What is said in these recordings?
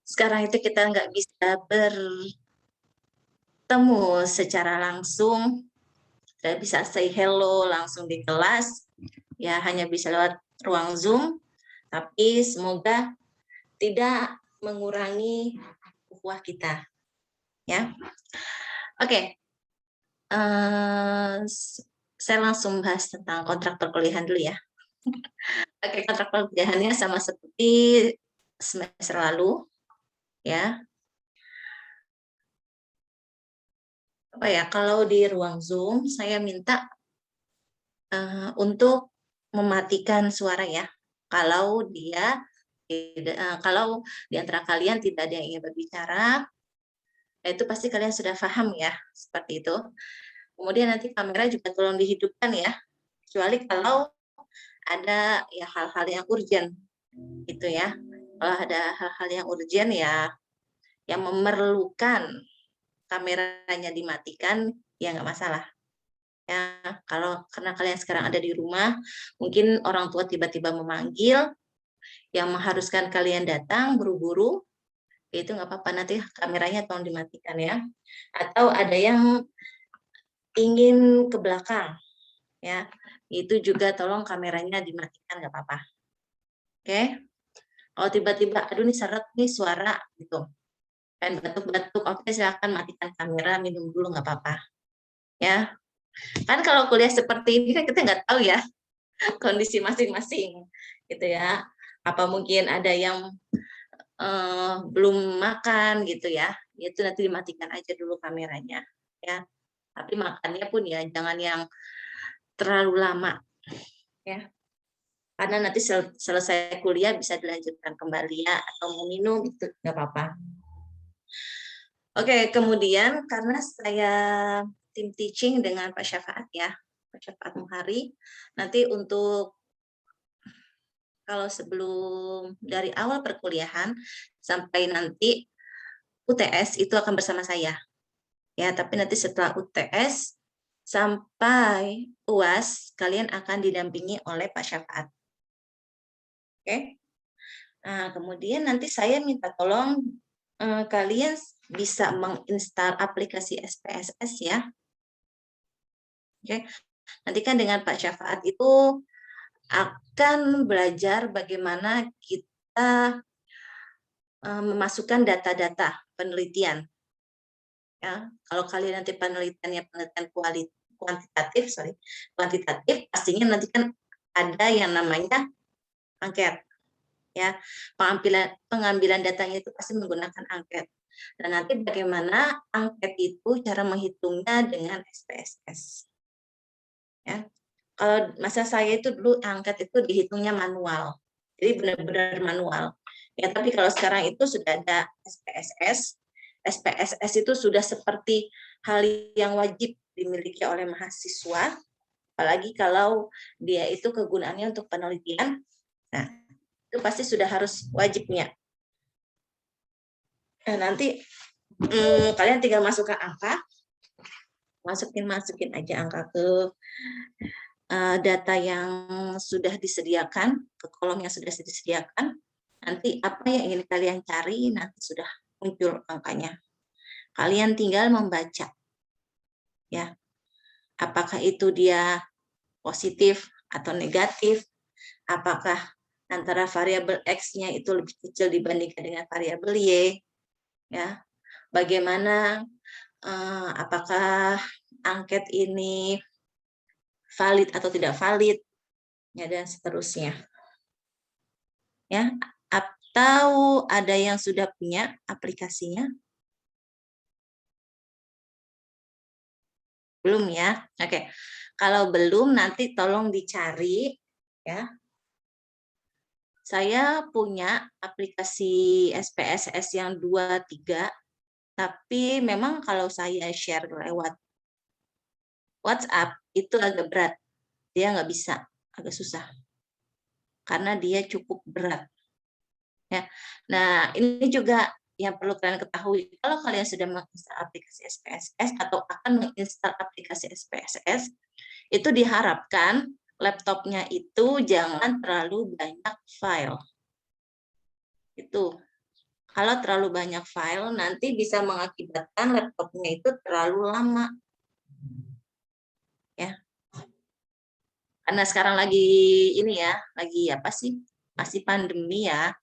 sekarang itu kita nggak bisa bertemu secara langsung, nggak bisa say hello langsung di kelas, ya hanya bisa lewat ruang Zoom, tapi semoga tidak mengurangi ukhuwah kita, ya. Oke, saya langsung bahas tentang kontrak perkuliahan dulu ya. Oke, kontrak perkuliahannya sama seperti semester lalu, ya. Apa ya, kalau di ruang Zoom saya minta untuk mematikan suara ya. Kalau kalau di antara kalian tidak ada yang ingin berbicara, itu pasti kalian sudah paham ya, seperti itu. Kemudian nanti kamera juga tolong dihidupkan ya, kecuali kalau ada ya hal-hal yang urgent gitu ya. Kalau ada hal-hal yang urgent ya, yang memerlukan kameranya dimatikan, ya nggak masalah. Ya, kalau karena kalian sekarang ada di rumah, mungkin orang tua tiba-tiba memanggil, yang mengharuskan kalian datang buru-buru, itu nggak apa-apa, nanti kameranya tolong dimatikan ya. Atau ada yang ingin ke belakang, ya, itu juga tolong kameranya dimatikan, nggak apa-apa. Oke? Kalau tiba-tiba, aduh nih seret nih suara, gitu. Pengen batuk-batuk, oke silahkan matikan kamera, minum dulu, nggak apa-apa. Ya, kan kalau kuliah seperti ini kan kita nggak tahu ya, kondisi masing-masing, gitu ya. Apa mungkin ada yang belum makan gitu ya, itu nanti dimatikan aja dulu kameranya, ya. Tapi makannya pun ya jangan yang terlalu lama, ya. Karena nanti selesai kuliah bisa dilanjutkan kembali ya, atau mau minum itu nggak apa-apa. Oke, kemudian karena saya tim teaching dengan Pak Syafaat ya, Pak Syafaat Muhari, nanti untuk kalau sebelum dari awal perkuliahan sampai nanti UTS itu akan bersama saya. Ya, tapi nanti setelah UTS sampai UAS kalian akan didampingi oleh Pak Syafaat. Oke. Nah, kemudian nanti saya minta tolong kalian bisa menginstal aplikasi SPSS ya. Oke. Nanti kan dengan Pak Syafaat itu akan belajar bagaimana kita memasukkan data-data penelitian. Ya, kalau kalian nanti penelitian kuantitatif, pastinya nanti kan ada yang namanya angket. Ya, pengambilan datanya itu pasti menggunakan angket. Dan nanti bagaimana angket itu cara menghitungnya dengan SPSS. Ya, kalau masa saya itu dulu angket itu dihitungnya manual, jadi benar-benar manual. Ya, tapi kalau sekarang itu sudah ada SPSS. SPSS itu sudah seperti hal yang wajib dimiliki oleh mahasiswa, apalagi kalau dia itu kegunaannya untuk penelitian. Nah, itu pasti sudah harus wajibnya. Nah, nanti kalian tinggal masukkan angka, masukin aja angka ke data yang sudah disediakan, ke kolom yang sudah disediakan. Nanti apa yang ingin kalian cari, nanti sudah muncul angkanya. Kalian tinggal membaca. Ya, apakah itu dia positif atau negatif, apakah antara variabel X-nya itu lebih kecil dibandingkan dengan variabel Y, ya, bagaimana, apakah angket ini valid atau tidak valid, ya, dan seterusnya. Ya, atau ada yang sudah punya aplikasinya? Belum ya? Oke. Kalau belum nanti tolong dicari ya. Saya punya aplikasi SPSS yang 2, 3, tapi memang kalau saya share lewat WhatsApp itu agak berat. Dia nggak bisa, agak susah. Karena dia cukup berat. Ya. Nah, ini juga yang perlu kalian ketahui. Kalau kalian sudah menginstal aplikasi SPSS atau akan menginstal aplikasi SPSS, itu diharapkan laptopnya itu jangan terlalu banyak file. Itu. Kalau terlalu banyak file, nanti bisa mengakibatkan laptopnya itu terlalu lama. Ya, karena sekarang lagi ini ya, lagi apa sih? Masih pandemi ya,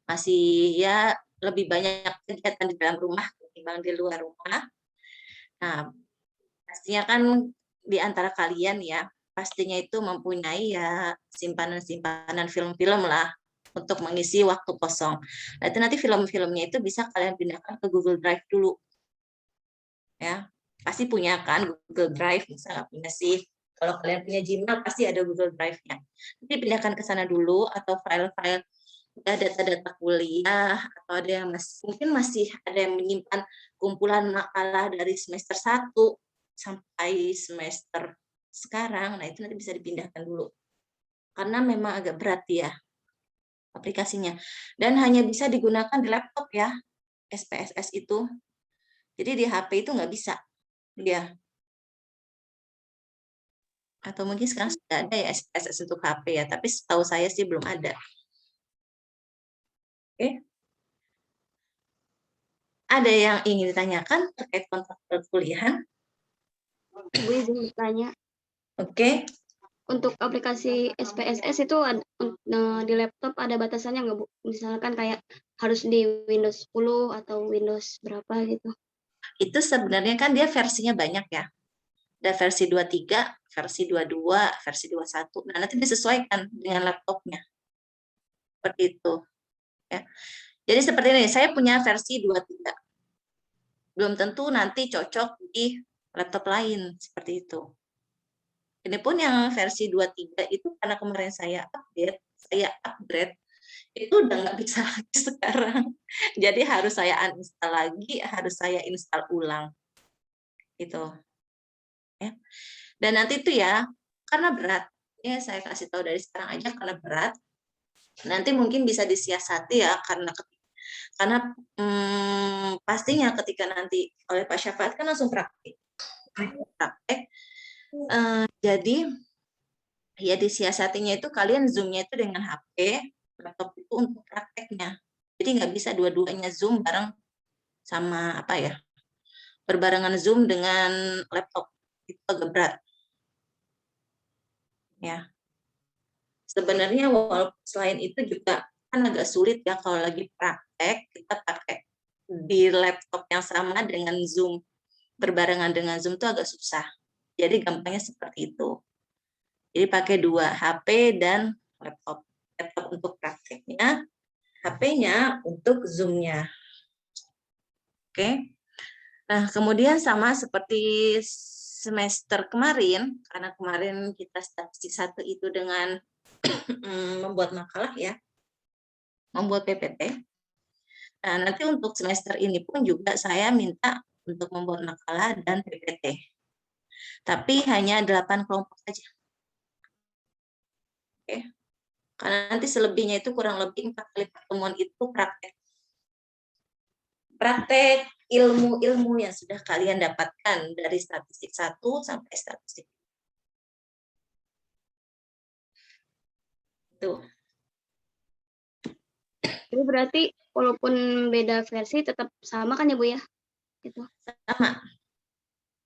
masih ya lebih banyak kegiatan di dalam rumah ketimbang di luar rumah. Nah, pastinya kan di antara kalian ya, pastinya itu mempunyai ya simpanan-simpanan film-film lah untuk mengisi waktu kosong. Nah, itu nanti film-filmnya itu bisa kalian pindahkan ke Google Drive dulu. Ya, pasti punya kan Google Drive, bisa nggak punya sih? Kalau kalian punya Gmail, pasti ada Google Drive-nya. Nanti pindahkan ke sana dulu, atau file-file ya, data-data kuliah, atau ada yang mungkin masih ada yang menyimpan kumpulan makalah dari semester 1 sampai semester sekarang. Nah, itu nanti bisa dipindahkan dulu. Karena memang agak berat ya aplikasinya. Dan hanya bisa digunakan di laptop ya, SPSS itu. Jadi di HP itu nggak bisa. Dia. Atau mungkin sekarang sudah ada ya SPSS untuk HP ya, tapi setahu saya sih belum ada. Oke. Ada yang ingin ditanyakan terkait kontrak perkuliahan? Ibu izin bertanya. Oke. Untuk aplikasi SPSS itu di laptop ada batasannya nggak, Bu? Misalkan kayak harus di Windows 10 atau Windows berapa gitu. Itu sebenarnya kan dia versinya banyak ya. Ada versi 23, versi 22, versi 21. Nah, nanti disesuaikan dengan laptopnya. Seperti itu. Ya. Jadi seperti ini, saya punya versi 23. Belum tentu nanti cocok di laptop lain, seperti itu. Ini pun yang versi 23 itu karena kemarin saya upgrade, itu udah nggak bisa lagi sekarang. Jadi harus saya uninstall lagi, harus saya install ulang. Gitu. Ya. Dan nanti itu ya, karena berat, ya saya kasih tahu dari sekarang aja karena berat, nanti mungkin bisa disiasati ya, karena pastinya ketika nanti oleh Pak Syafaat kan langsung praktik. Jadi ya disiasatinya itu kalian zoomnya itu dengan HP, laptop itu untuk prakteknya. Jadi nggak bisa dua-duanya zoom bareng sama apa ya, berbarengan zoom dengan laptop itu agak berat. Ya, sebenarnya walaupun selain itu juga kan agak sulit ya kalau lagi praktek kita pakai di laptop yang sama dengan zoom, berbarengan dengan zoom itu agak susah. Jadi gampangnya seperti itu. Jadi pakai dua HP dan laptop. Laptop untuk prakteknya, HP-nya untuk Zoom-nya. Oke. Nah, kemudian sama seperti semester kemarin, karena kemarin kita statistik 1 itu dengan membuat makalah ya, membuat PPT. Nah, nanti untuk semester ini pun juga saya minta untuk membuat makalah dan PPT. Tapi hanya 8 kelompok saja. Oke. Karena nanti selebihnya itu kurang lebih 4 kali pertemuan itu praktek. Praktek ilmu-ilmu yang sudah kalian dapatkan dari statistik 1 sampai statistik. Itu. Jadi berarti walaupun beda versi tetap sama kan ya, Bu ya? Gitu.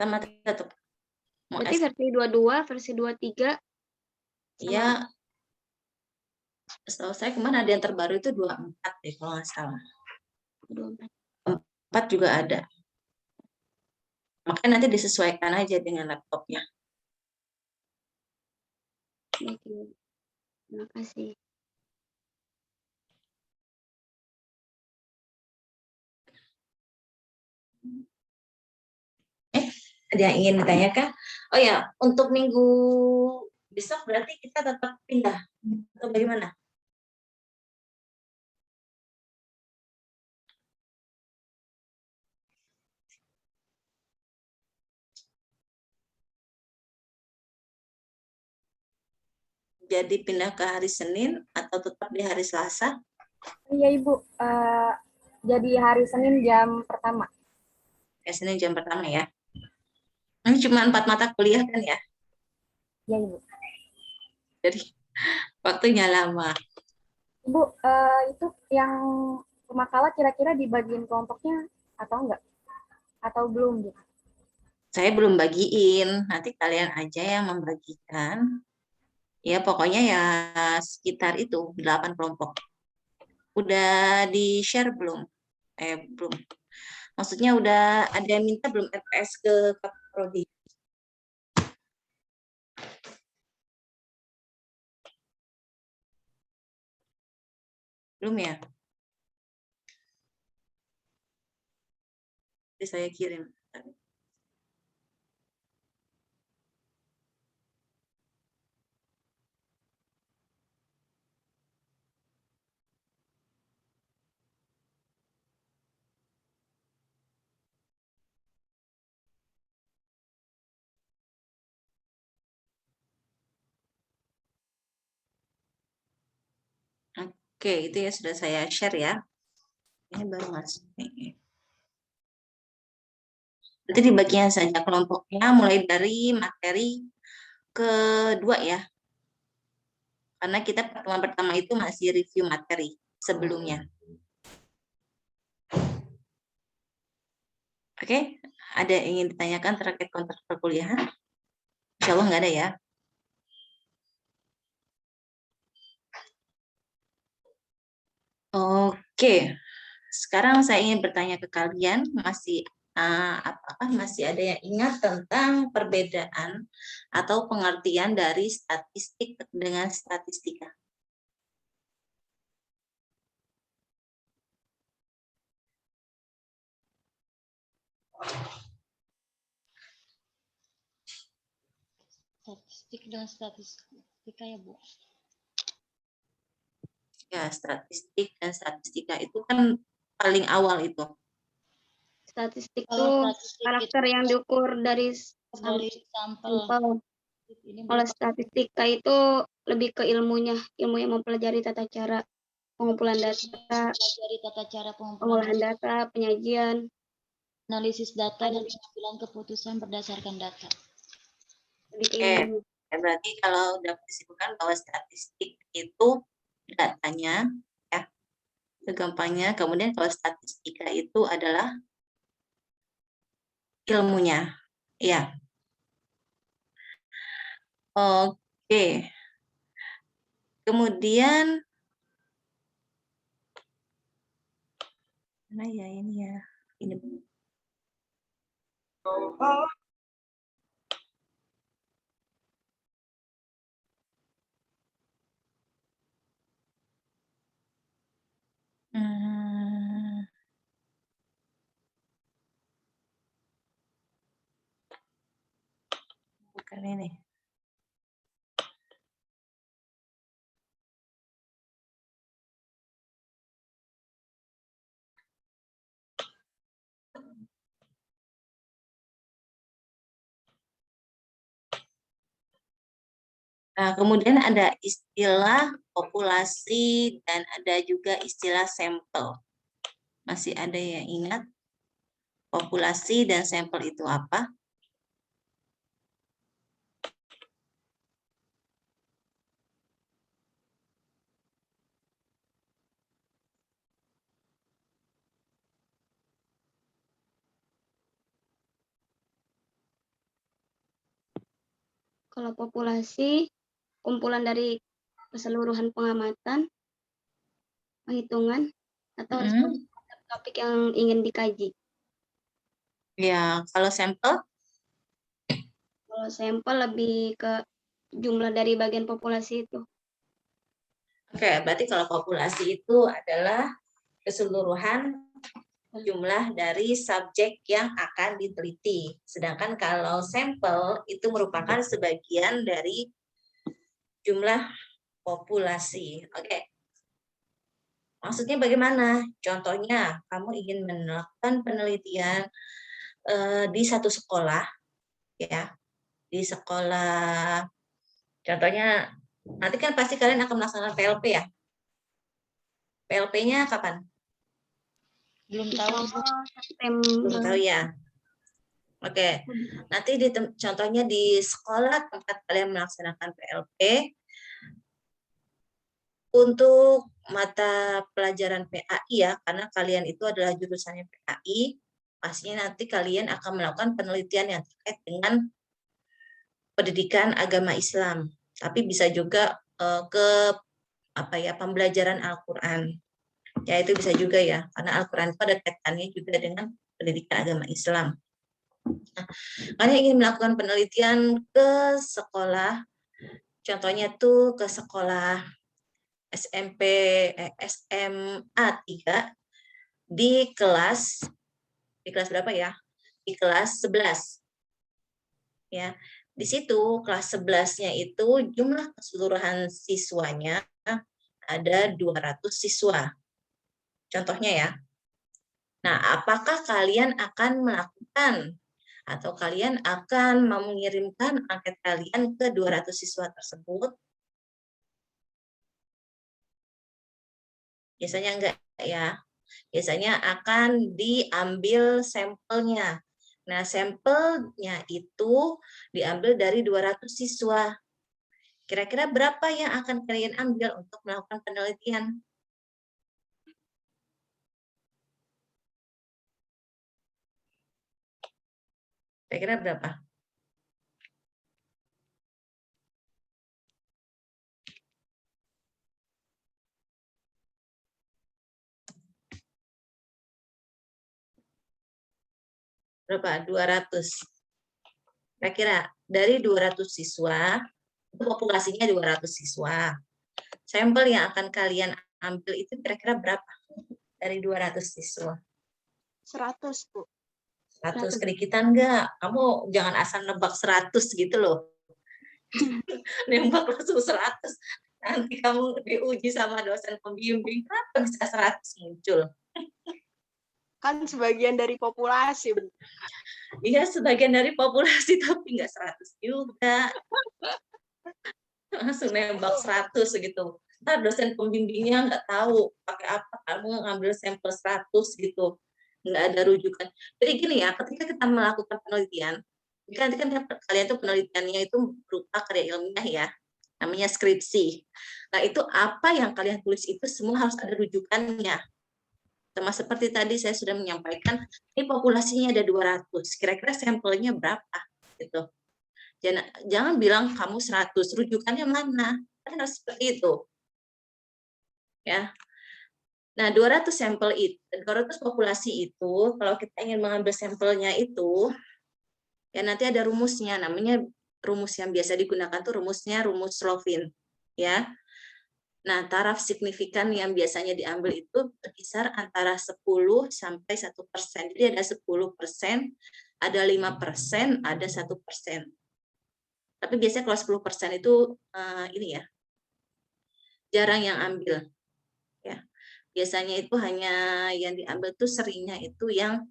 Sama tetap. Berarti versi 22, versi 23 ya, setahu saya kemana ada yang terbaru itu 24 deh kalau nggak salah. 24. 4 juga ada. Makanya nanti disesuaikan aja dengan laptopnya. Baik, terima kasih. Ada yang ingin ditanyakan? Oh ya, untuk minggu besok berarti kita tetap pindah atau bagaimana? Jadi pindah ke hari Senin atau tetap di hari Selasa? Iya Ibu, jadi hari Senin jam pertama. Senin jam pertama ya. Ini cuma 4 mata kuliah kan ya? Iya Ibu. Jadi waktunya lama. Ibu, itu yang Makala kira-kira dibagiin kelompoknya atau enggak? Atau belum gitu? Saya belum bagiin, nanti kalian aja yang membagikan. Ya pokoknya ya sekitar itu 8 kelompok. Udah di-share belum? Belum. Maksudnya udah ada yang minta belum RPS ke Prodi? Belum ya? Jadi saya kirim. Oke, itu ya sudah saya share ya. Ini baru masuk. Nanti dibagikan saja kelompoknya mulai dari materi kedua ya. Karena kita pertemuan pertama itu masih review materi sebelumnya. Oke, ada yang ingin ditanyakan terkait kontrak perkuliahan? Insya Allah nggak ada ya. Oke, sekarang saya ingin bertanya ke kalian, apakah masih ada yang ingat tentang perbedaan atau pengertian dari statistik dengan statistika? Statistik dan statistika ya, Bu. Ya, statistik dan statistika itu kan paling awal itu. Statistik itu Kalau statistik karakter itu yang diukur dari dari sampel. sampel. Ini Kalau berupa statistika itu lebih ke ilmu yang mempelajari tata cara pengumpulan data, mempelajari tata cara pengumpulan pengolahan data, penyajian, analisis data dan pengambilan keputusan berdasarkan data. lebih ke Oke, ilmu. ya berarti kalau udah disebutkan bahwa statistik itu datanya, ya, segampangnya. Kemudian kalau statistika itu adalah ilmunya, ya. Oke. Kemudian, mana ya ini ya? Ini. Bukan ini. Nah, kemudian ada istilah populasi dan ada juga istilah sampel. Masih ada yang ingat populasi dan sampel itu apa? Kalau populasi, kumpulan dari keseluruhan pengamatan, penghitungan, atau respon terhadap topik yang ingin dikaji. Ya, kalau sampel? Kalau sampel lebih ke jumlah dari bagian populasi itu. Oke, berarti kalau populasi itu adalah keseluruhan jumlah dari subjek yang akan diteliti. Sedangkan kalau sampel itu merupakan sebagian dari jumlah populasi. Oke. Maksudnya bagaimana? Contohnya, kamu ingin melakukan penelitian di satu sekolah, ya, di sekolah. Contohnya, nanti kan pasti kalian akan melaksanakan PLP ya. PLP-nya kapan? Belum tahu. Belum tahu ya. Oke, nanti contohnya di sekolah tempat kalian melaksanakan PLP, Untuk mata pelajaran PAI ya, karena kalian itu adalah jurusannya PAI, pastinya nanti kalian akan melakukan penelitian yang terkait dengan pendidikan agama Islam. Tapi bisa juga ke pembelajaran Al-Qur'an. Ya itu bisa juga ya, karena Al-Qur'an itu ada kaitannya juga dengan pendidikan agama Islam. Nah, kalian ingin melakukan penelitian ke sekolah, contohnya tuh ke sekolah SMA 3 di kelas berapa ya? Di kelas 11. Ya. Di situ kelas 11-nya itu jumlah keseluruhan siswanya ada 200 siswa. Contohnya ya. Nah, apakah kalian akan melakukan atau kalian akan mengirimkan angket kalian ke 200 siswa tersebut? Biasanya enggak ya. Biasanya akan diambil sampelnya. Nah, sampelnya itu diambil dari 200 siswa. Kira-kira berapa yang akan kalian ambil untuk melakukan penelitian? Kira-kira berapa? Berapa? 200. Kira-kira dari 200 siswa, itu populasinya 200 siswa. Sampel yang akan kalian ambil itu kira-kira berapa? Dari 200 siswa. 100, Bu. 100 kedikitan enggak? Kamu jangan asal nebak 100 gitu loh. Nembak langsung 100. Nanti kamu diuji sama dosen pembimbing, kenapa bisa 100 muncul? Kan sebagian dari populasi, Bu. Iya, sebagian dari populasi, tapi nggak 100 juga. Langsung nembak 100 gitu. Ntar dosen pembimbingnya nggak tahu pakai apa, kamu ngambil sampel 100 gitu. Nggak ada rujukan. Jadi gini ya, ketika kita melakukan penelitian, nanti kan kalian tuh penelitiannya itu berupa karya ilmiah ya, namanya skripsi. Nah, itu apa yang kalian tulis itu semua harus ada rujukannya. Sama seperti tadi saya sudah menyampaikan, ini populasinya ada 200, kira-kira sampelnya berapa gitu. Jangan bilang kamu 100, rujukannya mana? Kan harus seperti itu. Ya. Nah, 200 sampel itu, 200 populasi itu, kalau kita ingin mengambil sampelnya itu, ya nanti ada rumusnya, namanya rumus yang biasa digunakan tuh rumusnya rumus Slovin, ya. Nah, taraf signifikan yang biasanya diambil itu berkisar antara 10 sampai 1%. Jadi ada 10%, ada 5%, ada 1%. Tapi biasanya kalau 10% itu ini ya, jarang yang ambil. Ya. Biasanya itu hanya yang diambil tuh seringnya itu yang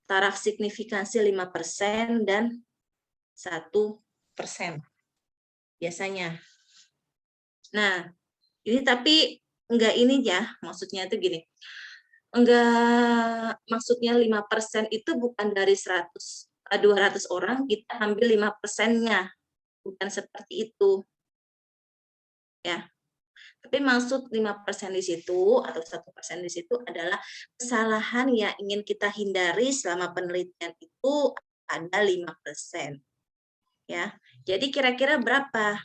taraf signifikansi 5% dan 1%. Biasanya. Nah, ini tapi enggak ini ya, maksudnya itu gini. Enggak, maksudnya 5% itu bukan dari 200 orang kita ambil 5%-nya. Bukan seperti itu. Ya. Tapi maksud 5% di situ atau 1% di situ adalah kesalahan yang ingin kita hindari selama penelitian itu ada 5%. Ya. Jadi kira-kira berapa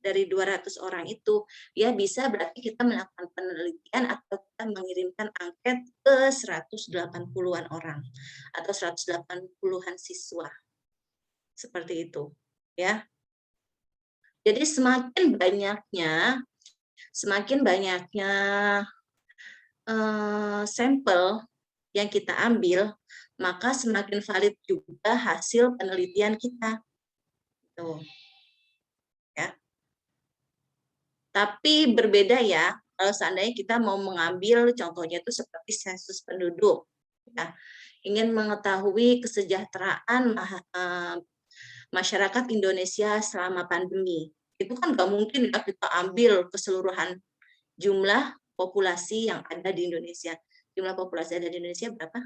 dari 200 orang itu? Ya bisa berarti kita melakukan penelitian atau kita mengirimkan angket ke 180-an orang atau 180-an siswa. Seperti itu, ya. Jadi semakin banyaknya sampel yang kita ambil, maka semakin valid juga hasil penelitian kita. Tuh. Ya. Tapi berbeda ya, kalau seandainya kita mau mengambil contohnya itu seperti sensus penduduk. Ya. Ingin mengetahui kesejahteraan masyarakat Indonesia selama pandemi. Itu kan nggak mungkin ya kita ambil keseluruhan jumlah populasi yang ada di Indonesia. Jumlah populasi ada di Indonesia berapa?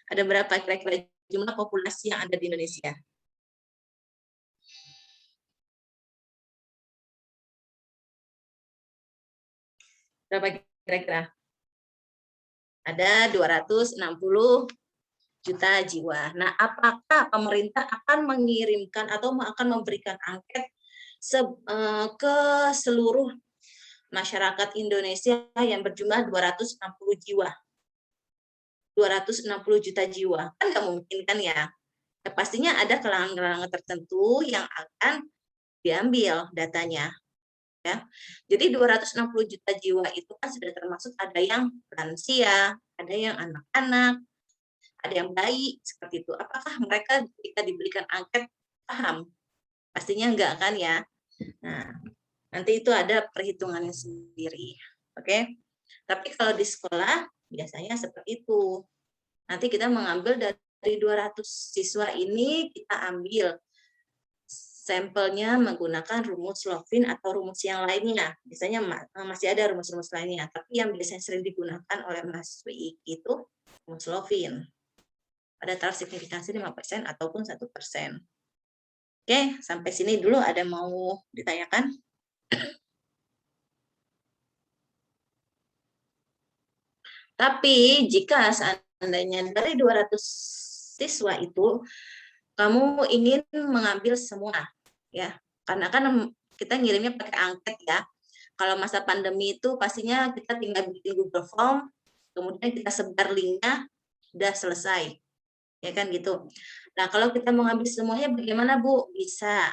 Ada berapa kira-kira jumlah populasi yang ada di Indonesia? Berapa kira-kira? Ada 260 juta jiwa. Nah, apakah pemerintah akan mengirimkan atau akan memberikan angket ke seluruh masyarakat Indonesia yang berjumlah 260 jiwa? 260 juta jiwa. Kan nggak mungkin kan ya? Ya pastinya ada kalangan-kalangan tertentu yang akan diambil datanya. Ya. Jadi 260 juta jiwa itu kan sudah termasuk ada yang lansia, ada yang anak-anak, ada yang bayi, seperti itu. Apakah mereka ketika diberikan angket paham? Pastinya enggak kan ya. Nah, nanti itu ada perhitungannya sendiri. Oke. Tapi kalau di sekolah biasanya seperti itu. Nanti kita mengambil dari 200 siswa ini, kita ambil sampelnya menggunakan rumus Lovin atau rumus yang lainnya. Biasanya masih ada rumus-rumus lainnya, tapi yang biasanya sering digunakan oleh mahasiswa itu rumus Lovin. Pada taraf signifikansi 5% ataupun 1%. Oke, sampai sini dulu ada mau ditanyakan? Tapi jika seandainya dari 200 siswa itu kamu ingin mengambil semua, ya, karena kan kita ngirimnya pakai angket ya. Kalau masa pandemi itu pastinya kita tinggal bikin Google Form, kemudian kita sebar linknya, udah selesai, ya kan gitu. Nah kalau kita mengambil semuanya bagaimana Bu? Bisa,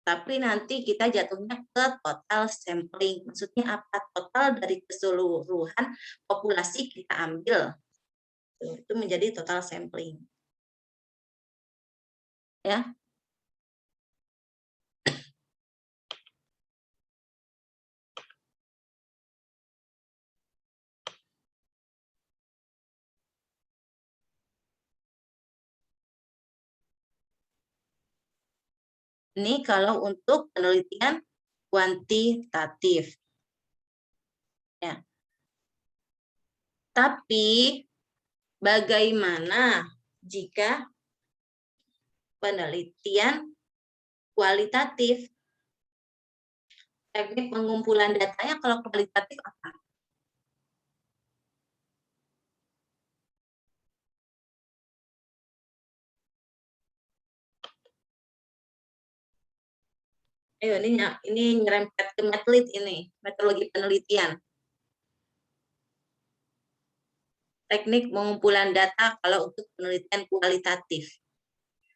tapi nanti kita jatuhnya ke total sampling. Maksudnya apa? Total dari keseluruhan populasi kita ambil, itu menjadi total sampling. Ya. Ini kalau untuk penelitian kuantitatif. Ya. Tapi bagaimana jika penelitian kualitatif? Teknik pengumpulan datanya kalau kualitatif apa? Ayo, ini nyerempet ke metlit ini, metodologi penelitian. Teknik pengumpulan data kalau untuk penelitian kualitatif.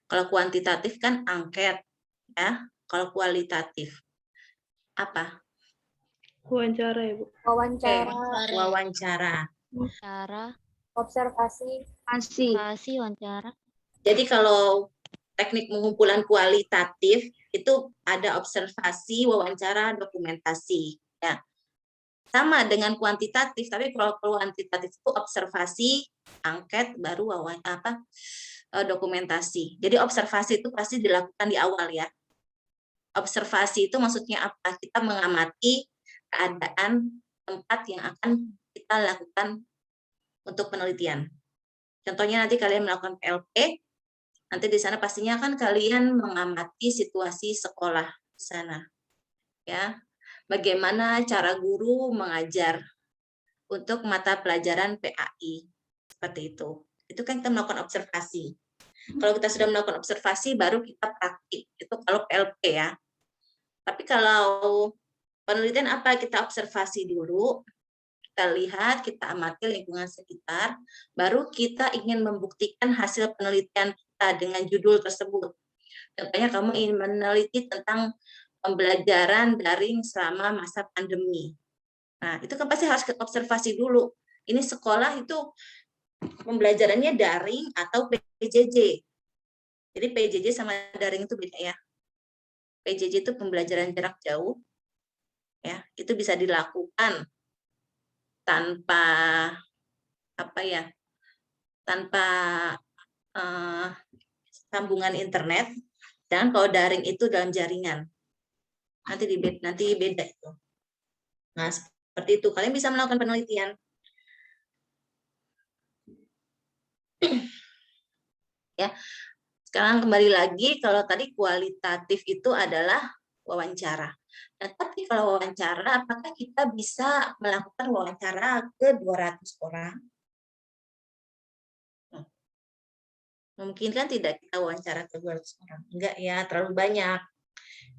Kalau kuantitatif kan angket, ya. Kalau kualitatif apa? Wawancara ya, Bu. Wawancara, Wawancara. Wawancara, observasi, kasih wawancara. Jadi kalau teknik pengumpulan kualitatif itu ada observasi, wawancara, dokumentasi. Ya. Sama dengan kuantitatif, tapi kalau kuantitatif itu observasi, angket, baru dokumentasi. Jadi observasi itu pasti dilakukan di awal ya. Observasi itu maksudnya apa? Kita mengamati keadaan tempat yang akan kita lakukan untuk penelitian. Contohnya nanti kalian melakukan PLP, nanti di sana pastinya kan kalian mengamati situasi sekolah di sana. Ya. Bagaimana cara guru mengajar untuk mata pelajaran PAI. Seperti itu. Itu kan kita melakukan observasi. Kalau kita sudah melakukan observasi, baru kita praktik. Itu kalau PLP ya. Tapi kalau penelitian apa? Kita observasi dulu, kita lihat, kita amati lingkungan sekitar, baru kita ingin membuktikan hasil penelitian kita dengan judul tersebut. Contohnya kamu ingin meneliti tentang pembelajaran daring selama masa pandemi. Nah, itu kan pasti harus observasi dulu. Ini sekolah itu pembelajarannya daring atau PJJ. Jadi PJJ sama daring itu beda ya. PJJ itu pembelajaran jarak jauh, ya itu bisa dilakukan tanpa tanpa sambungan internet, dan kalau daring itu dalam jaringan. Nanti beda itu. Nah seperti itu kalian bisa melakukan penelitian. Ya. Sekarang kembali lagi, kalau tadi kualitatif itu adalah wawancara. Nah, tapi kalau wawancara, apakah kita bisa melakukan wawancara ke 200 orang? Mungkin kan tidak kita wawancara ke 200 orang. Enggak ya, terlalu banyak.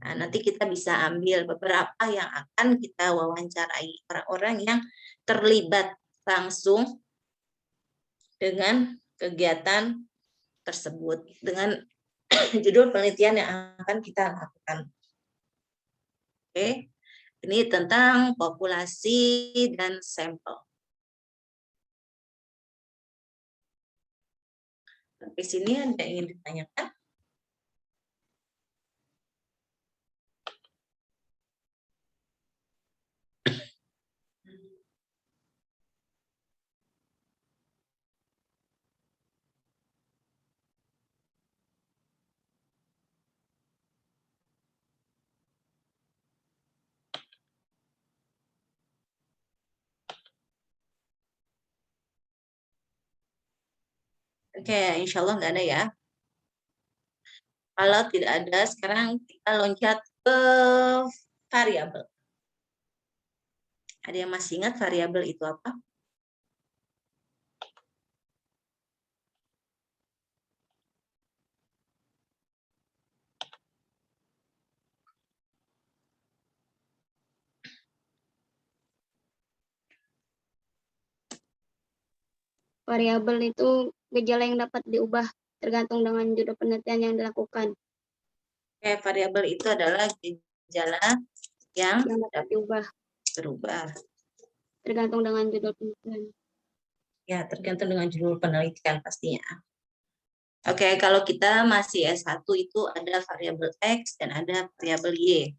Nah, nanti kita bisa ambil beberapa yang akan kita wawancarai, orang-orang yang terlibat langsung dengan kegiatan tersebut, dengan judul penelitian yang akan kita lakukan. Oke, ini tentang populasi dan sampel. Sampai sini ada yang ingin ditanyakan? Oke, insya Allah nggak ada ya. Kalau tidak ada, sekarang kita loncat ke variabel. Ada yang masih ingat variabel itu apa? Variabel itu gejala yang dapat diubah tergantung dengan judul penelitian yang dilakukan. Oke, variabel itu adalah gejala yang Yang dapat diubah berubah. tergantung dengan judul penelitian. Ya, tergantung dengan judul penelitian pastinya. Oke, kalau kita masih S1 itu ada variabel X dan ada variabel Y.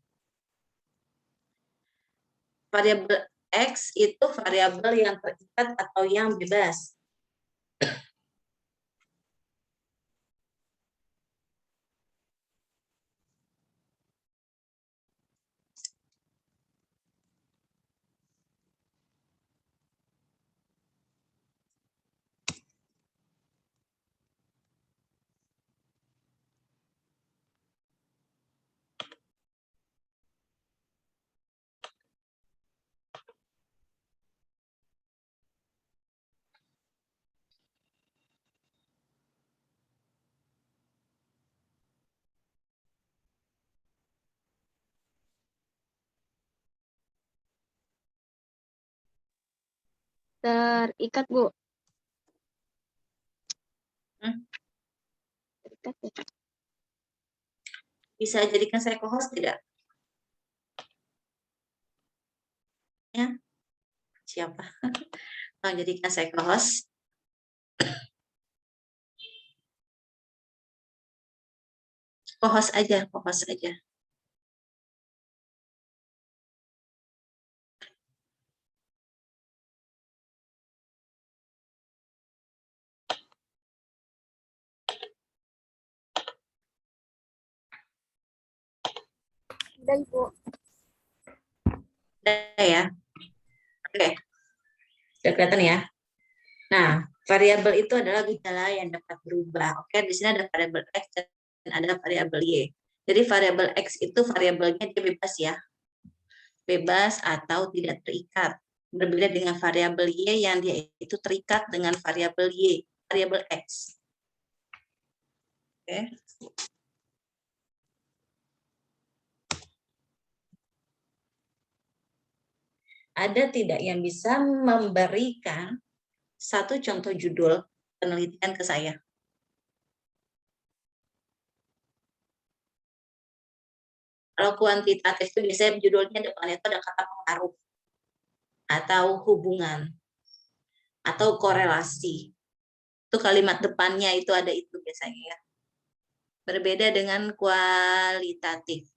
Variabel X itu variabel yang terikat atau yang bebas. Terikat, Bu. Terikat ya. Bisa jadikan saya co-host tidak? Ya, siapa? Tolong jadikan saya co-host. Co-host aja, co-host aja. Udah, Ibu. Udah ya. Oke. Sudah kelihatan ya. Nah, variabel itu adalah gejala yang dapat berubah. Oke, di sini ada variabel X dan ada variabel Y. Jadi variabel X itu variabelnya dia bebas ya. Bebas atau tidak terikat. Berbeda dengan variabel Y yang dia itu terikat dengan variabel Y, variabel X. Oke. Ada tidak yang bisa memberikan satu contoh judul penelitian ke saya? Kalau kuantitatif itu biasanya judulnya depannya itu ada kata pengaruh atau hubungan atau korelasi. Itu kalimat depannya itu ada itu biasanya ya. Berbeda dengan kualitatif.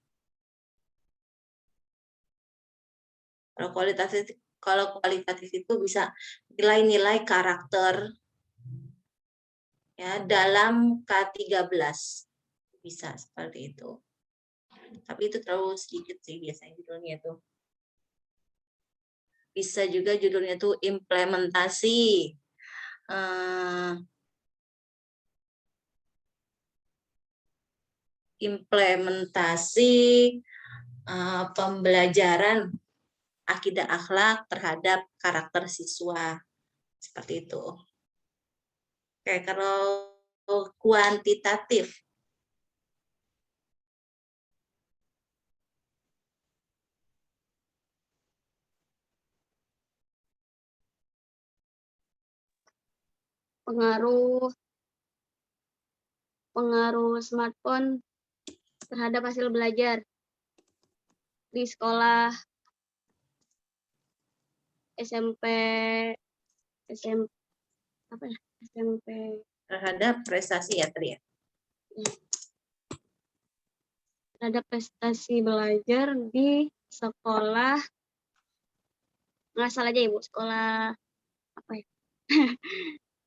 Kalau kualitatif itu bisa nilai-nilai karakter ya dalam K13. Bisa seperti itu. Tapi itu terlalu sedikit sih biasanya judulnya itu. Bisa juga judulnya tuh implementasi implementasi pembelajaran akidah akhlak terhadap karakter siswa. Seperti itu. Oke, kalau kuantitatif. Pengaruh smartphone terhadap hasil belajar di sekolah SMP Terhadap prestasi ya tadi ya. terhadap prestasi belajar di sekolah, ngasal aja Ibu, sekolah apa ya?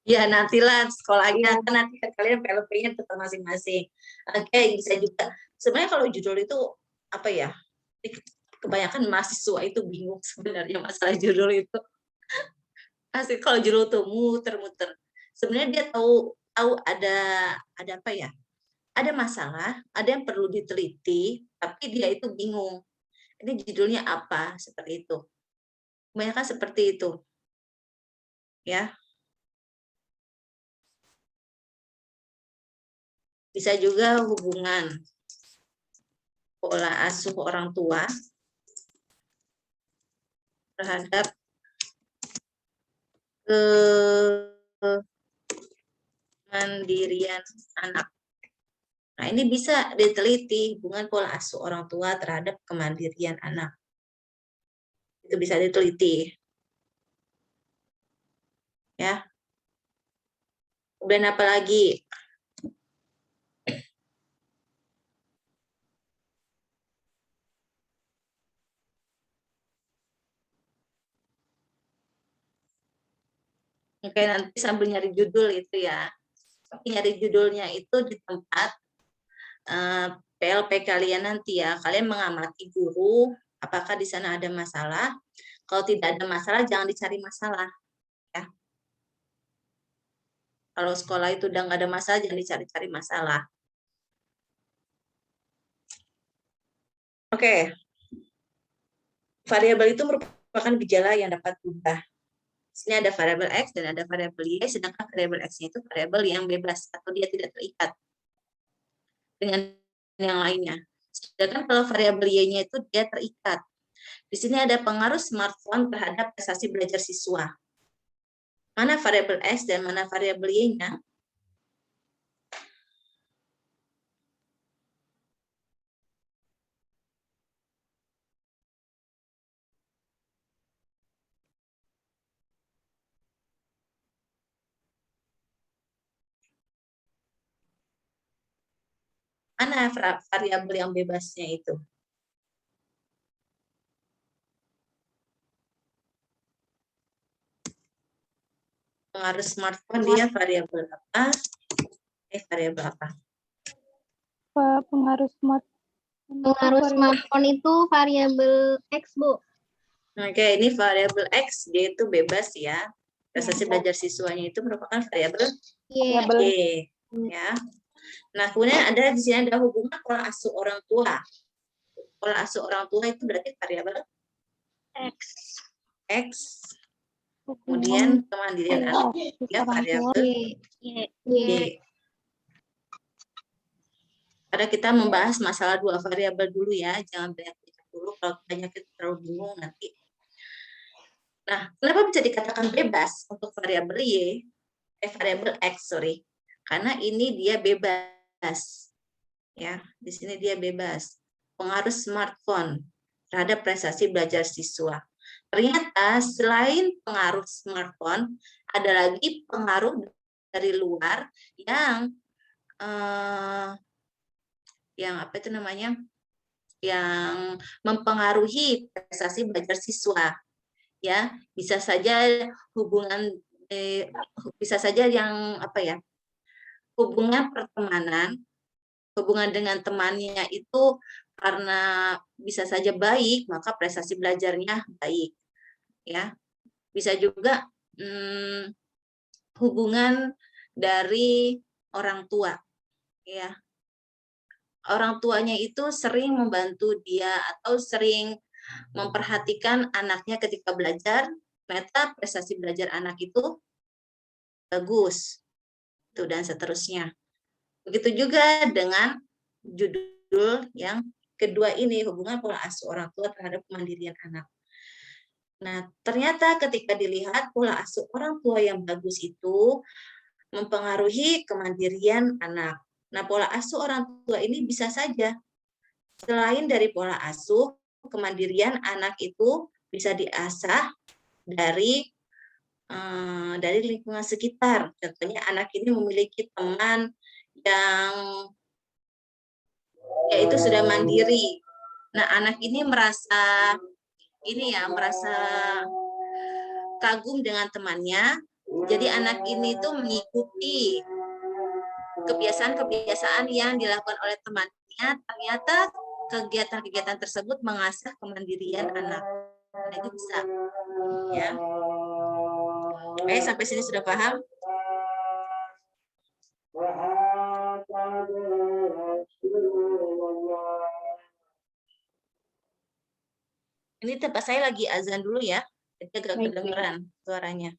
Ya nantilah sekolahnya, Iya. kan nanti kalian PLP-nya tetap masing-masing. Oke, bisa juga. Sebenarnya kalau judul itu apa ya? Kebanyakan mahasiswa itu bingung sebenarnya masalah judul itu. Asli kalau judul tuh muter-muter. Sebenarnya dia tahu ada apa ya? Ada masalah, ada yang perlu diteliti, tapi dia itu bingung. Ini judulnya apa? Seperti itu. Kebanyakan seperti itu. Ya. Bisa juga hubungan pola asuh orang tua terhadap kemandirian anak. Nah, ini bisa diteliti hubungan pola asuh orang tua terhadap kemandirian anak. Itu bisa diteliti. Ya. Kemudian apa lagi? Oke, nanti sambil nyari judul itu ya. Nyari judulnya itu di tempat PLP kalian nanti ya. Kalian mengamati guru, apakah di sana ada masalah. Kalau tidak ada masalah, jangan dicari masalah. Ya. Kalau sekolah itu udah nggak ada masalah, jangan dicari-cari masalah. Oke. Variabel itu merupakan gejala yang dapat berubah. Sini ada variabel X dan ada variabel Y, sedangkan variabel X itu variabel yang bebas atau dia tidak terikat dengan yang lainnya. Sedangkan kalau variabel Y-nya itu dia terikat. Di sini ada pengaruh smartphone terhadap prestasi belajar siswa. Mana variabel X dan mana variabel Y-nya? Mana variabel yang bebasnya itu? Pengaruh smartphone dia variabel apa? Variabel apa? Pengaruh smartphone itu variabel X, Bu. Oke, ini variabel X, dia itu bebas ya. Prestasi belajar siswanya itu merupakan variabel Y. Ya. Nah, kemudian ada di sini ada hubungan pola asuh orang tua. Pola asuh orang tua itu berarti variabel X. Kemudian kemandirian anak ya variabel Y. Pada kita membahas masalah dua variabel dulu ya, jangan banyak dulu, kalau banyak kita terlalu bingung nanti. Nah, kenapa bisa dikatakan bebas untuk variabel Y, variabel X, sorry. Karena ini dia bebas. Ya, di sini dia bebas. Pengaruh smartphone terhadap prestasi belajar siswa. Ternyata selain pengaruh smartphone, ada lagi pengaruh dari luar yang apa itu namanya? Yang mempengaruhi prestasi belajar siswa. Ya, bisa saja hubungan bisa saja yang apa ya? Hubungan pertemanan, hubungan dengan temannya itu karena bisa saja baik, maka prestasi belajarnya baik. Ya, bisa juga hubungan dari orang tua, ya, orang tuanya itu sering membantu dia atau sering memperhatikan anaknya ketika belajar, ternyata prestasi belajar anak itu bagus. Itu dan seterusnya. Begitu juga dengan judul yang kedua ini, hubungan pola asuh orang tua terhadap kemandirian anak. Nah, ternyata ketika dilihat pola asuh orang tua yang bagus itu mempengaruhi kemandirian anak. Nah, pola asuh orang tua ini bisa saja selain dari pola asuh, kemandirian anak itu bisa diasah dari lingkungan sekitar. Contohnya anak ini memiliki teman yang yaitu sudah mandiri. Nah, anak ini merasa kagum dengan temannya. Jadi anak ini tuh mengikuti kebiasaan-kebiasaan yang dilakukan oleh temannya. Ternyata kegiatan-kegiatan tersebut mengasah kemandirian anak. Nah, itu bisa. Ya. Oke, sampai sini sudah paham? Ini tempat saya lagi azan dulu ya. Jadi agak kedengeran suaranya.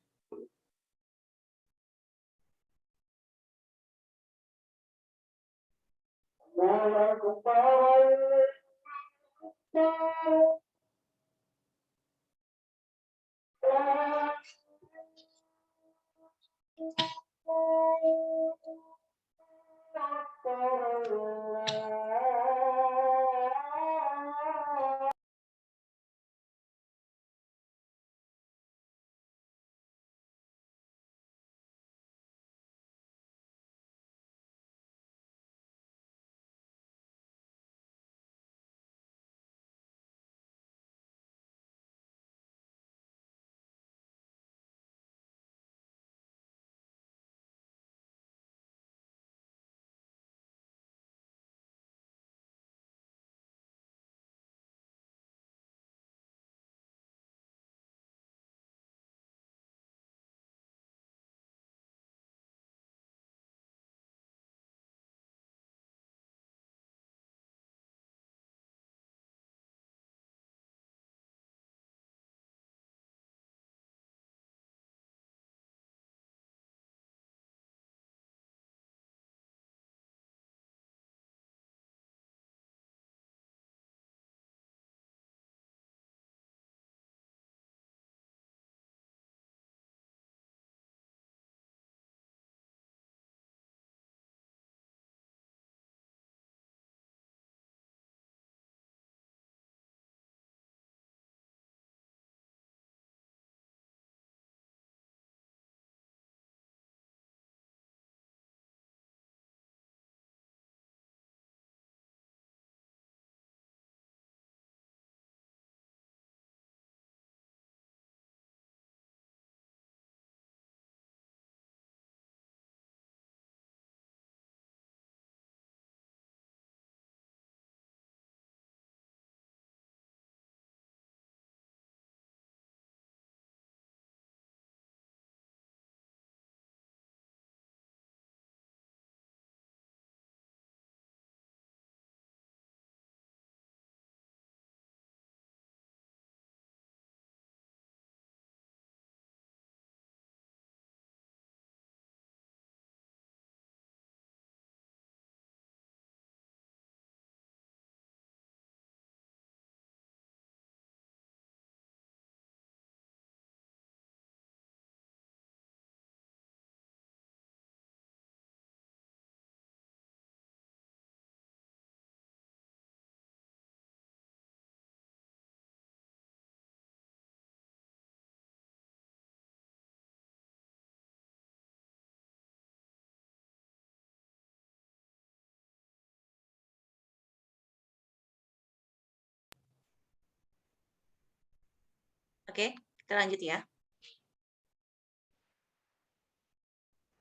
Oke, kita lanjut ya.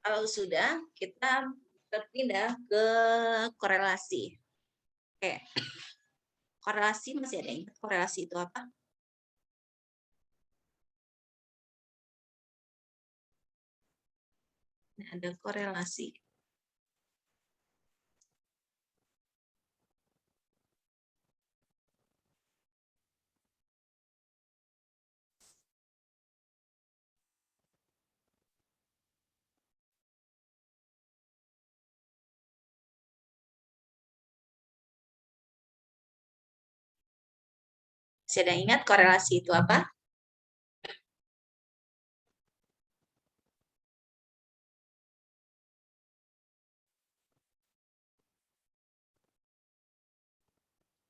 Kalau sudah, kita berpindah ke korelasi. Oke. Korelasi, masih ada yang ingat korelasi itu apa? Ada korelasi. Masih ada yang ingat korelasi itu apa?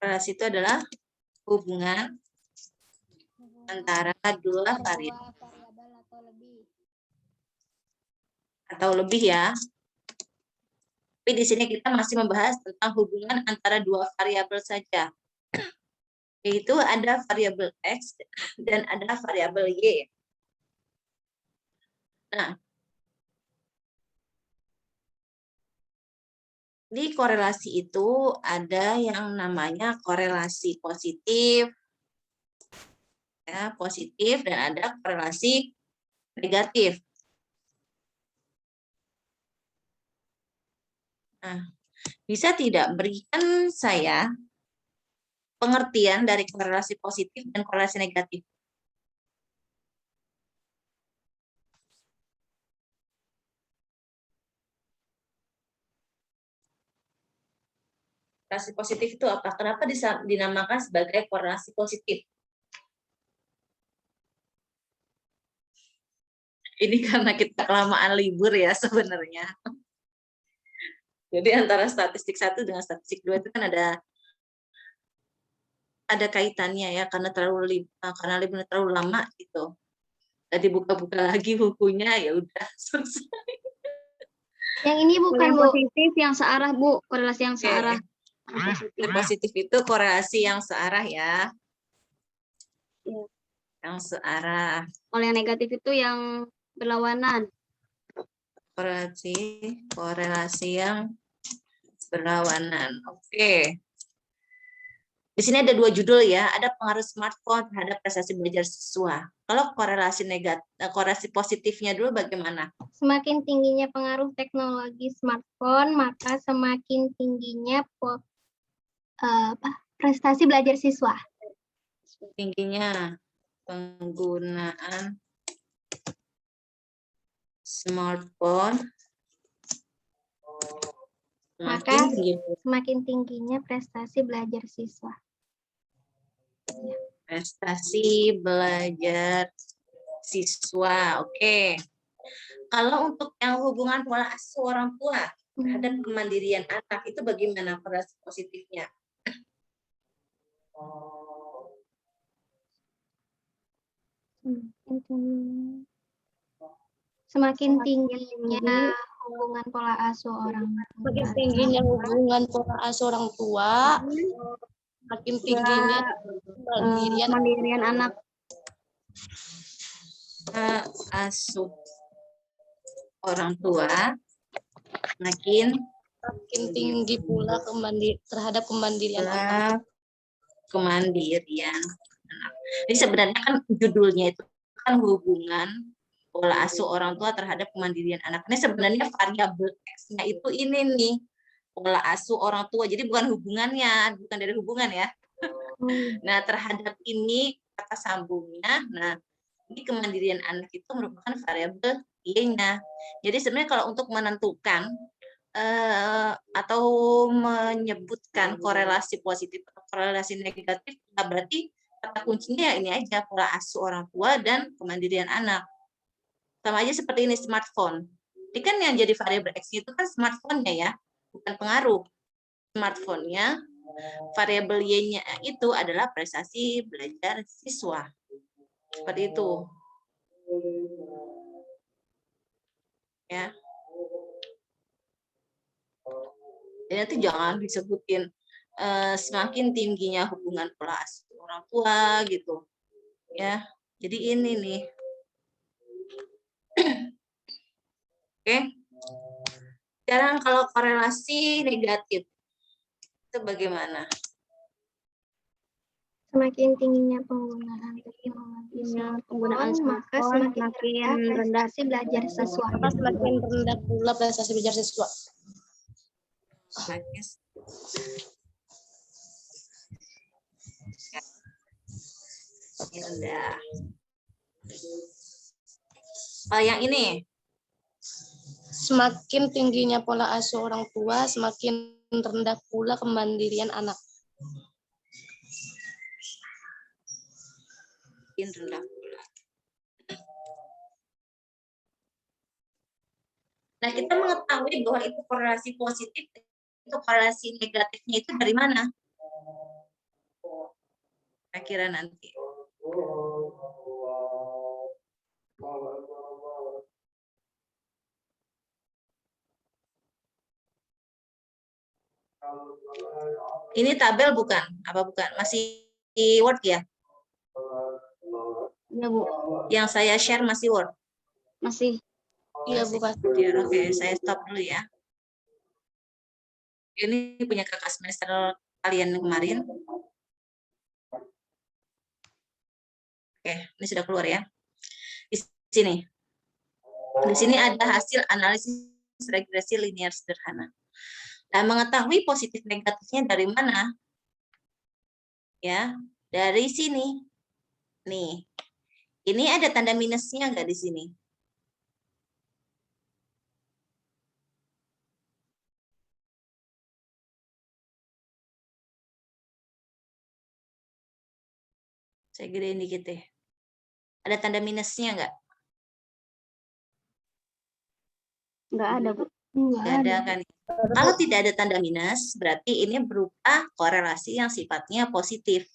Korelasi itu adalah hubungan antara dua variabel atau lebih ya. Tapi di sini kita masih membahas tentang hubungan antara dua variabel saja. Yaitu ada variabel X dan ada variabel Y. Nah, di korelasi itu ada yang namanya korelasi positif, ya, positif, dan ada korelasi negatif. Nah, bisa tidak berikan saya pengertian dari korelasi positif dan korelasi negatif? Korelasi positif itu apa? Kenapa dinamakan sebagai korelasi positif? Ini karena kita kelamaan libur ya sebenarnya. Jadi antara statistik 1 dengan statistik 2 itu kan ada kaitannya ya, karena libur terlalu lama gitu. Tadi buka-buka lagi bukunya, ya udah selesai. Yang ini bukan Yang Bu. Positif yang searah Bu, korelasi yang Oke. searah. Positif itu korelasi yang searah ya. Iya. Yang searah. Kalau yang negatif itu yang berlawanan. Korelasi yang berlawanan. Oke. Di sini ada 2 judul ya, ada pengaruh smartphone terhadap prestasi belajar siswa. Kalau korelasi positifnya dulu bagaimana? Semakin tingginya pengaruh teknologi smartphone, maka semakin tingginya prestasi belajar siswa. Tingginya penggunaan smartphone, Maka semakin tingginya prestasi belajar siswa. prestasi belajar siswa. Oke. Kalau untuk yang hubungan pola asuh orang tua terhadap kemandirian anak, itu bagaimana korelasi positifnya? Semakin tingginya hubungan pola asuh orang tua. Semakin tingginya hubungan pola asuh orang tua, makin tingginya Kemandirian anak. Asuh orang tua makin tinggi pula terhadap kemandirian anak. Kemandirian anak. Jadi sebenarnya kan judulnya itu kan hubungan pola asuh orang tua terhadap kemandirian anak. Ini sebenarnya variabel X-nya itu ini nih, pola asuh orang tua. Jadi bukan hubungannya, bukan dari hubungan ya. Nah, terhadap ini kata sambungnya, nah ini kemandirian anak itu merupakan variabel Y-nya. Jadi sebenarnya kalau untuk menentukan atau menyebutkan korelasi positif atau korelasi negatif, nah berarti kata kuncinya ya ini aja, pola asuh orang tua dan kemandirian anak. Sama aja seperti ini smartphone. Ini kan yang jadi variabel X itu kan smartphone-nya ya, bukan pengaruh. Smartphone-nya, variabel Y-nya itu adalah prestasi belajar siswa. Seperti itu. Ya. Jadi nanti jangan disebutin semakin tingginya hubungan pola asuh orang tua gitu. Ya. Jadi ini nih. Oke. Sekarang kalau korelasi negatif itu bagaimana? Semakin tingginya penggunaan teknologi smartphone, maka semakin rendah prestasi belajar siswa. Maka semakin rendah pula prestasi belajar siswa. Rendah. Yang ini. Semakin tingginya pola asuh orang tua, semakin rendah pula kemandirian anak. makin rendah pula. Nah, kita mengetahui bahwa itu korelasi positif, itu korelasi negatifnya itu dari mana? Kira-kira nanti. Ini tabel bukan? Apa bukan? Masih di Word ya? Iya, Bu. Yang saya share masih Word? Masih. Iya, Bu. Oke, saya stop dulu ya. Ini punya kakak semester kalian kemarin. Oke, ini sudah keluar ya. Di sini. Di sini ada hasil analisis regresi linear sederhana. Nah, mengetahui positif negatifnya dari mana? Ya, dari sini. Nih. Ini ada tanda minusnya nggak di sini? Saya gedein dikit deh. Ada tanda minusnya nggak? Nggak ada, Bu. Nggak ada kan? Kalau tidak ada tanda minus, berarti ini berupa korelasi yang sifatnya positif.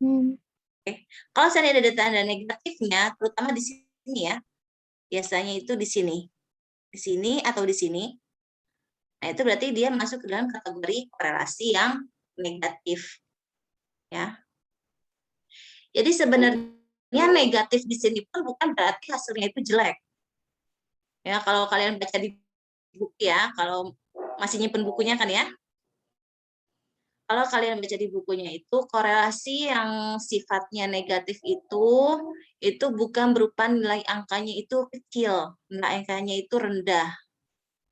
Oke. Kalau saya ada tanda negatifnya, terutama di sini ya, biasanya itu di sini atau di sini. Nah, itu berarti dia masuk ke dalam kategori korelasi yang negatif. Ya. Jadi sebenarnya negatif di sini pun bukan berarti hasilnya itu jelek. Ya, kalau kalian baca di buku ya, kalau masih nyimpen bukunya kan ya. Kalau kalian baca di bukunya itu korelasi yang sifatnya negatif itu bukan berupa nilai angkanya itu kecil, nilai angkanya itu rendah.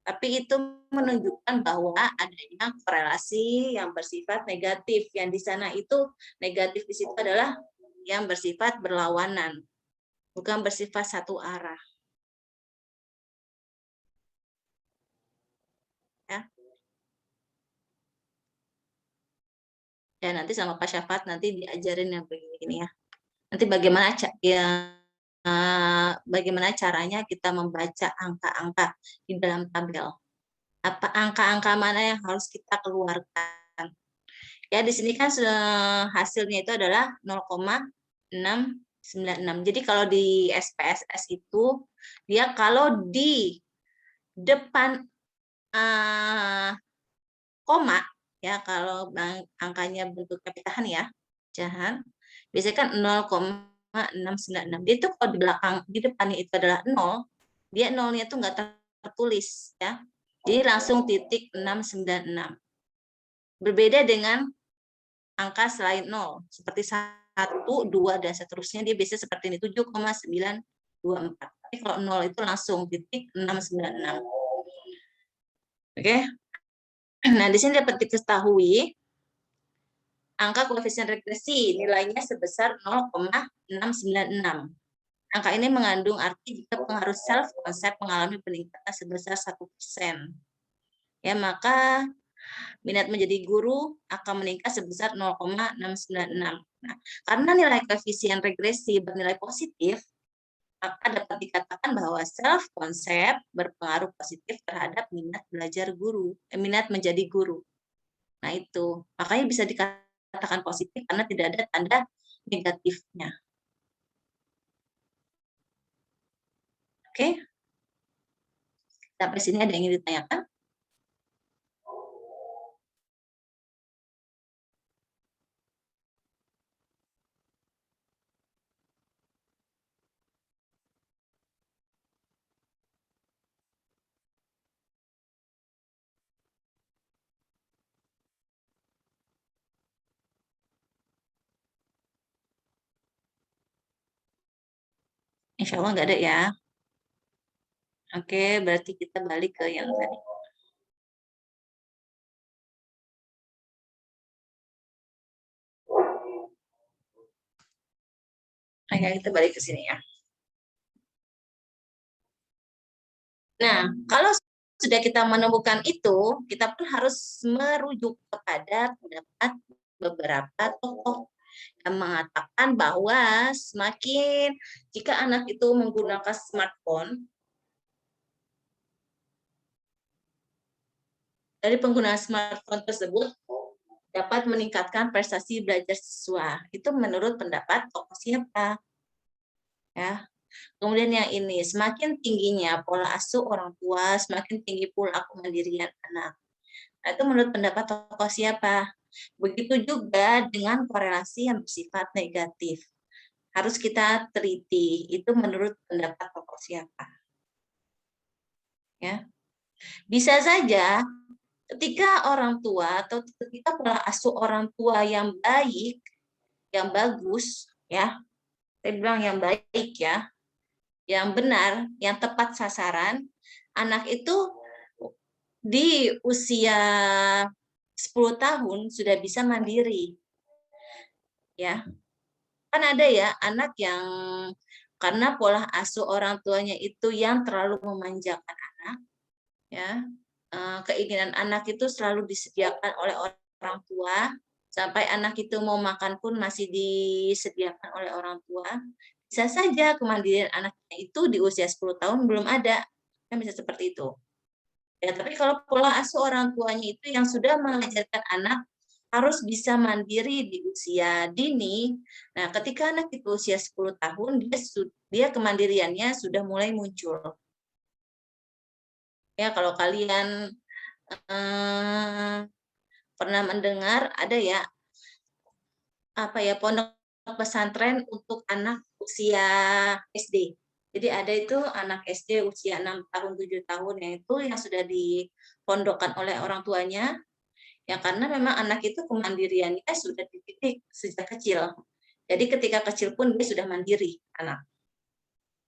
Tapi itu menunjukkan bahwa adanya korelasi yang bersifat negatif. Yang di sana itu negatif di situ adalah yang bersifat berlawanan, bukan bersifat satu arah. Ya. Ya, nanti sama Pak Syafat nanti diajarin yang begini ya. Nanti bagaimana caranya kita membaca angka-angka di dalam tabel. Apa angka-angka mana yang harus kita keluarkan? Ya, di sini kan hasilnya itu adalah 0,696. Jadi kalau di SPSS itu dia kalau di depan koma ya, kalau angkanya bentuknya pecahan ya, pecahan, biasanya kan 0,696. Dia itu kalau di belakang, di depannya itu adalah 0, dia nolnya itu nggak tertulis ya. Jadi langsung titik 696. Berbeda dengan angka selain 0, seperti 1, 2, dan seterusnya, dia biasanya seperti ini, 7,924. Tapi kalau 0 itu langsung titik 696. Oke. Nah, di sini dapat diketahui angka koefisien regresi nilainya sebesar 0,696. Angka ini mengandung arti jika pengaruh self konsep mengalami peningkatan sebesar 1%. Ya, maka minat menjadi guru akan meningkat sebesar 0,696. Nah, karena nilai koefisien regresi bernilai positif, maka dapat dikatakan bahwa self konsep berpengaruh positif terhadap minat belajar guru, minat menjadi guru. Nah, itu makanya bisa dikatakan positif karena tidak ada tanda negatifnya. Oke. Sampai sini ada yang ingin ditanyakan? Insya Allah nggak ada ya. Oke, berarti kita balik ke yang tadi. Oke, kita balik ke sini ya. Nah, kalau sudah kita menemukan itu, kita pun harus merujuk kepada pendapat beberapa tokoh. yang mengatakan bahwa semakin jika anak itu menggunakan smartphone, dari penggunaan smartphone tersebut dapat meningkatkan prestasi belajar siswa. Itu menurut pendapat tokoh siapa? Ya. Kemudian yang ini, semakin tingginya pola asuh orang tua, semakin tinggi pula kemandirian anak. Nah, itu menurut pendapat tokoh siapa? Begitu juga dengan korelasi yang bersifat negatif. Harus kita teliti, itu menurut pendapat tokoh siapa. Ya. Bisa saja ketika orang tua atau ketika pola asuh orang tua yang baik, yang bagus, ya, saya bilang yang baik ya, yang benar, yang tepat sasaran, anak itu di usia 10 tahun sudah bisa mandiri. Ya. Kan ada ya anak yang karena pola asuh orang tuanya itu yang terlalu memanjakan anak, ya. Keinginan anak itu selalu disediakan oleh orang tua, sampai anak itu mau makan pun masih disediakan oleh orang tua. Bisa saja kemandirian anaknya itu di usia 10 tahun belum ada. Kan bisa seperti itu. Ya, tapi kalau pola asuh orang tuanya itu yang sudah mengajarkan anak harus bisa mandiri di usia dini. Nah, ketika anak itu usia 10 tahun, dia kemandiriannya sudah mulai muncul. Ya, kalau kalian pernah mendengar ada ya pondok pesantren untuk anak usia SD. Jadi ada itu anak SD usia 6 tahun, 7 tahun yang sudah dipondokkan oleh orang tuanya. Ya karena memang anak itu kemandiriannya sudah dididik sejak kecil. Jadi ketika kecil pun dia sudah mandiri anak.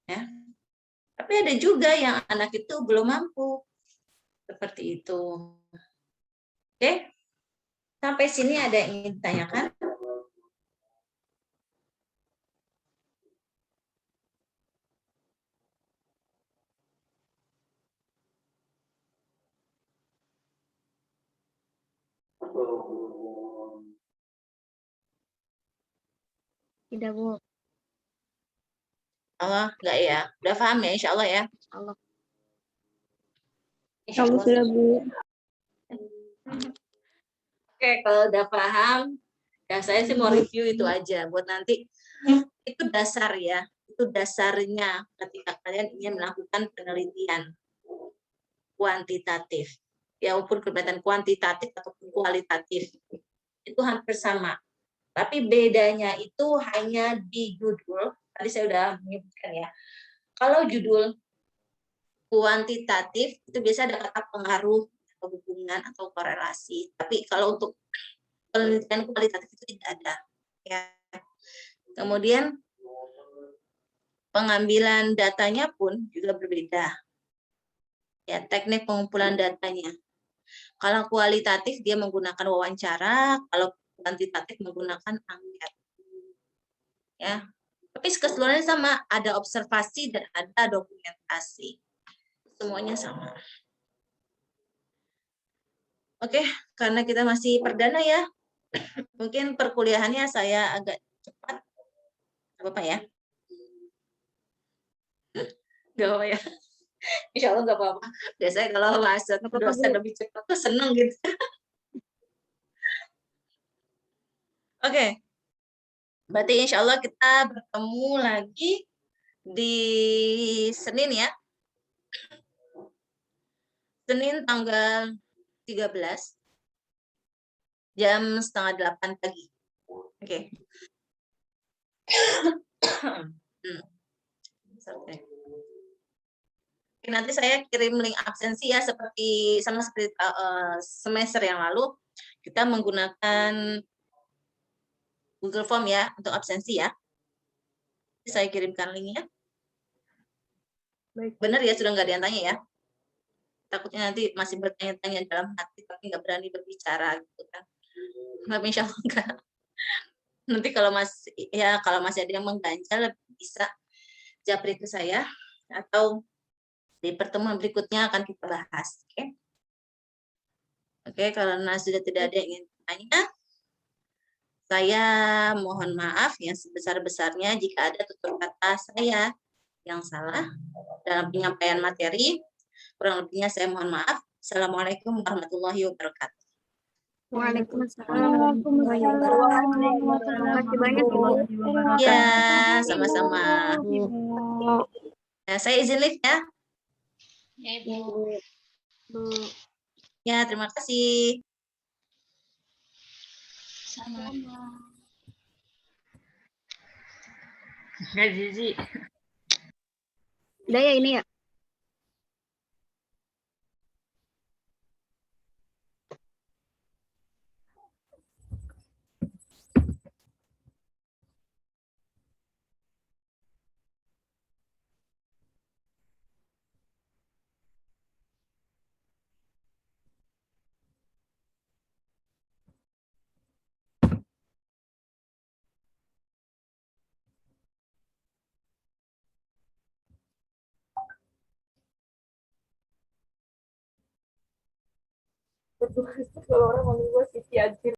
Ya. Tapi ada juga yang anak itu belum mampu. Seperti itu. Oke. Sampai sini ada yang ingin ditanyakan? Tidak, Bu. Allah, enggak ya? Udah paham ya, insya Allah ya? Allah. Insya Allah. sudah, Bu. Oke, kalau udah paham, ya saya sih mau review itu aja. Buat nanti, itu dasar ya. Itu dasarnya ketika kalian ingin melakukan penelitian kuantitatif. Ya, walaupun kelihatan kuantitatif ataupun kualitatif. Itu hampir sama. Tapi bedanya itu hanya di judul. Tadi saya udah menyebutkan ya. Kalau judul kuantitatif itu biasa ada kata pengaruh atau hubungan atau korelasi. Tapi kalau untuk penelitian kualitatif itu tidak ada. Ya. Kemudian pengambilan datanya pun juga berbeda. Ya, teknik pengumpulan datanya. Kalau kualitatif dia menggunakan wawancara, kalau kuantitatif menggunakan angket. Ya. Tapi keseluruhannya sama, ada observasi dan ada dokumentasi. Semuanya sama. Oke, karena kita masih perdana ya. Mungkin perkuliahannya saya agak cepat. Apa ya? Gak apa ya. Insya Allah gak apa-apa. Biasanya kalau masuk dosen lebih cepat tuh seneng gitu. Oke. Berarti insya Allah kita bertemu lagi di Senin ya. Senin tanggal 13 jam 7:30 pagi. Oke. Nanti saya kirim link absensi ya seperti semester yang lalu kita menggunakan Google Form ya untuk absensi ya. Saya kirimkan linknya. Baik. Benar ya, sudah nggak ada yang tanya ya? Takutnya nanti masih bertanya-tanya dalam hati tapi nggak berani berbicara gitu kan. Tapi insya Allah enggak. Nanti kalau masih ada yang mengganjal bisa japri ke saya atau di pertemuan berikutnya akan kita bahas. Oke? Oke, karena sudah tidak ada yang ingin tanya, Saya mohon maaf yang sebesar-besarnya jika ada tutur kata saya yang salah dalam penyampaian materi. Kurang lebihnya saya mohon maaf. Assalamualaikum warahmatullahi wabarakatuh. Waalaikumsalam. Terima kasih banyak, Bu. Ya, sama-sama. Ya, saya izin lift ya. Ya, Ya, Ibu. Bu. Ya, terima kasih. Sama. Udah ya ini ya? Kalau orang mau gue sih anjir.